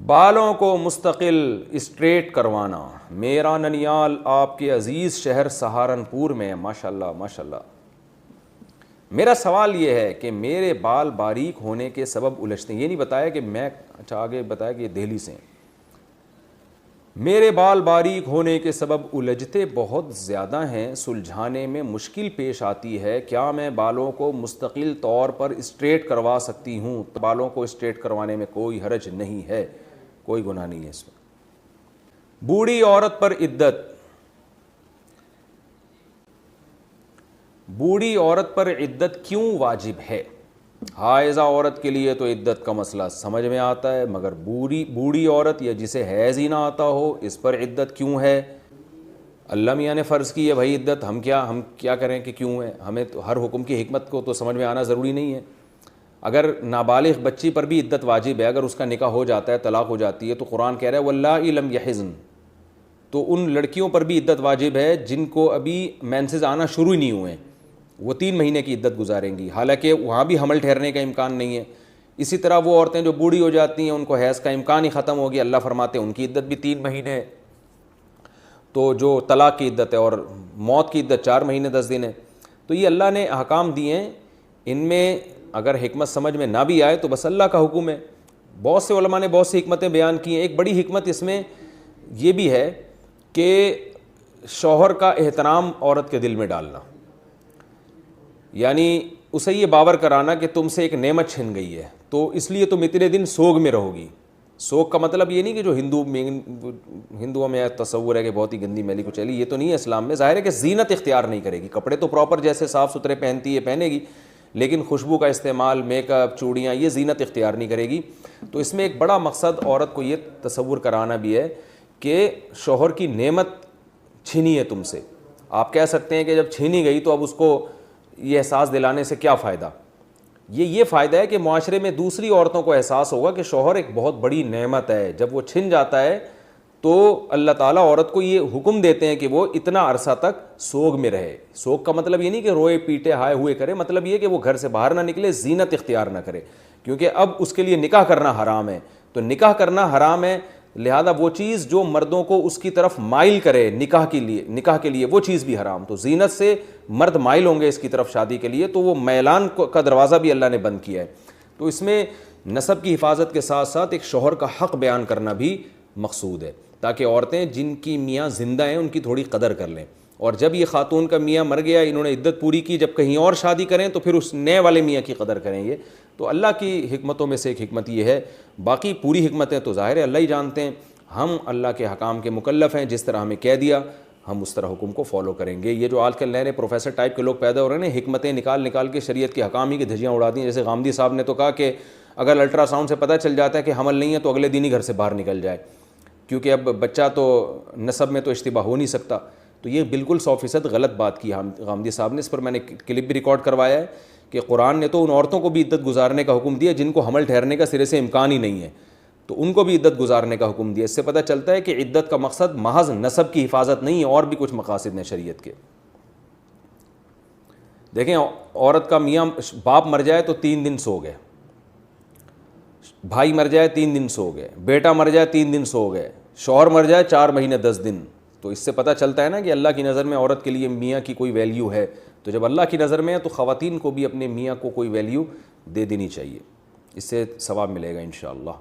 بالوں کو مستقل اسٹریٹ کروانا. میرا ننیال آپ کے عزیز شہر سہارنپور میں. ماشاءاللہ ماشاءاللہ. میرا سوال یہ ہے کہ میرے بال باریک ہونے کے سبب الجھتے ہیں. یہ نہیں بتایا کہ میں, اچھا آگے بتایا کہ یہ دہلی سے ہیں. میرے بال باریک ہونے کے سبب الجھتے بہت زیادہ ہیں, سلجھانے میں مشکل پیش آتی ہے. کیا میں بالوں کو مستقل طور پر اسٹریٹ کروا سکتی ہوں؟ بالوں کو اسٹریٹ کروانے میں کوئی حرج نہیں ہے, کوئی گناہ نہیں ہے اس میں. بوڑھی عورت پر عدت. بوڑھی عورت پر عدت کیوں واجب ہے؟ حائضہ عورت کے لیے تو عدت کا مسئلہ سمجھ میں آتا ہے, مگر بوڑھی عورت یا جسے حیض ہی نہ آتا ہو اس پر عدت کیوں ہے؟ اللہ میاں نے فرض کی ہے بھائی عدت, ہم کیا کریں کہ کیوں ہے؟ ہمیں تو ہر حکم کی حکمت کو تو سمجھ میں آنا ضروری نہیں ہے. اگر نابالغ بچی پر بھی عدت واجب ہے, اگر اس کا نکاح ہو جاتا ہے, طلاق ہو جاتی ہے, تو قرآن کہہ رہا ہے واللائے لم یحضن, تو ان لڑکیوں پر بھی عدت واجب ہے جن کو ابھی مینسز آنا شروع ہی نہیں ہوئے ہیں, وہ 3 مہینے کی عدت گزاریں گی, حالانکہ وہاں بھی حمل ٹھہرنے کا امکان نہیں ہے. اسی طرح وہ عورتیں جو بوڑھی ہو جاتی ہیں, ان کو حیض کا امکان ہی ختم ہو گیا, اللہ فرماتے ہیں ان کی عدت بھی 3 مہینے ہے. تو جو طلاق کی عدت ہے اور موت کی عدت 4 مہینے 10 دن ہے. تو یہ اللہ نے احکام دیے ہیں, ان میں اگر حکمت سمجھ میں نہ بھی آئے تو بس اللہ کا حکم ہے. بہت سے علماء نے بہت سی حکمتیں بیان کی ہیں. ایک بڑی حکمت اس میں یہ بھی ہے کہ شوہر کا احترام عورت کے دل میں ڈالنا, یعنی اسے یہ باور کرانا کہ تم سے ایک نعمت چھن گئی ہے, تو اس لیے تم اتنے دن سوگ میں رہو گی. سوگ کا مطلب یہ نہیں کہ جو ہندوؤں میں تصور ہے کہ بہت ہی گندی میلی کو چلی, یہ تو نہیں ہے اسلام میں. ظاہر ہے کہ زینت اختیار نہیں کرے گی, کپڑے تو پراپر جیسے صاف ستھرے پہنتی ہے پہنے گی, لیکن خوشبو کا استعمال, میک اپ, چوڑیاں, یہ زینت اختیار نہیں کرے گی. تو اس میں ایک بڑا مقصد عورت کو یہ تصور کرانا بھی ہے کہ شوہر کی نعمت چھینی ہے تم سے. آپ کہہ سکتے ہیں کہ جب چھینی گئی تو اب اس کو یہ احساس دلانے سے کیا فائدہ؟ یہ فائدہ ہے کہ معاشرے میں دوسری عورتوں کو احساس ہوگا کہ شوہر ایک بہت بڑی نعمت ہے. جب وہ چھن جاتا ہے تو اللہ تعالیٰ عورت کو یہ حکم دیتے ہیں کہ وہ اتنا عرصہ تک سوگ میں رہے. سوگ کا مطلب یہ نہیں کہ روئے پیٹے ہائے ہوئے کرے, مطلب یہ کہ وہ گھر سے باہر نہ نکلے, زینت اختیار نہ کرے, کیونکہ اب اس کے لیے نکاح کرنا حرام ہے. تو نکاح کرنا حرام ہے, لہذا وہ چیز جو مردوں کو اس کی طرف مائل کرے نکاح کے لیے وہ چیز بھی حرام. تو زینت سے مرد مائل ہوں گے اس کی طرف شادی کے لیے, تو وہ میلان کا دروازہ بھی اللہ نے بند کیا ہے. تو اس میں نسب کی حفاظت کے ساتھ ساتھ ایک شوہر کا حق بیان کرنا بھی مقصود ہے, تاکہ عورتیں جن کی میاں زندہ ہیں ان کی تھوڑی قدر کر لیں. اور جب یہ خاتون کا میاں مر گیا, انہوں نے عدت پوری کی, جب کہیں اور شادی کریں تو پھر اس نئے والے میاں کی قدر کریں. یہ تو اللہ کی حکمتوں میں سے ایک حکمت یہ ہے. باقی پوری حکمتیں تو ظاہر ہے اللہ ہی جانتے ہیں, ہم اللہ کے حکام کے مکلف ہیں. جس طرح ہمیں کہہ دیا ہم اس طرح حکم کو فالو کریں گے. یہ جو آج کل نئے نئے پروفیسر ٹائپ کے لوگ پیدا ہو رہے ہیں, حکمتیں نکال کے شریعت کے حکام ہی کی دھجیاں اڑا دیں. جیسے غامدی صاحب نے تو کہا کہ اگر الٹرا ساؤنڈ سے پتہ چل جاتا ہے کہ حمل نہیں ہے تو اگلے دن ہی گھر سے باہر نکل جائے, کیونکہ اب بچہ تو نسب میں تو اشتباہ ہو نہیں سکتا. تو یہ بالکل 100% غلط بات کی غامدی صاحب نے. اس پر میں نے کلپ بھی ریکارڈ کروایا ہے کہ قرآن نے تو ان عورتوں کو بھی عدت گزارنے کا حکم دیا جن کو حمل ٹھہرنے کا سرے سے امکان ہی نہیں ہے, تو ان کو بھی عدت گزارنے کا حکم دیا. اس سے پتہ چلتا ہے کہ عدت کا مقصد محض نسب کی حفاظت نہیں ہے, اور بھی کچھ مقاصد ہیں شریعت کے. دیکھیں, عورت کا میاں باپ مر جائے تو 3 دن سو گئے, بھائی مر جائے 3 دن سو گئے, بیٹا مر جائے 3 دن سو گئے, شوہر مر جائے 4 مہینے 10 دن. تو اس سے پتہ چلتا ہے نا کہ اللہ کی نظر میں عورت کے لیے میاں کی کوئی ویلیو ہے. تو جب اللہ کی نظر میں ہے تو خواتین کو بھی اپنے میاں کو کوئی ویلیو دے دینی چاہیے, اس سے ثواب ملے گا انشاءاللہ.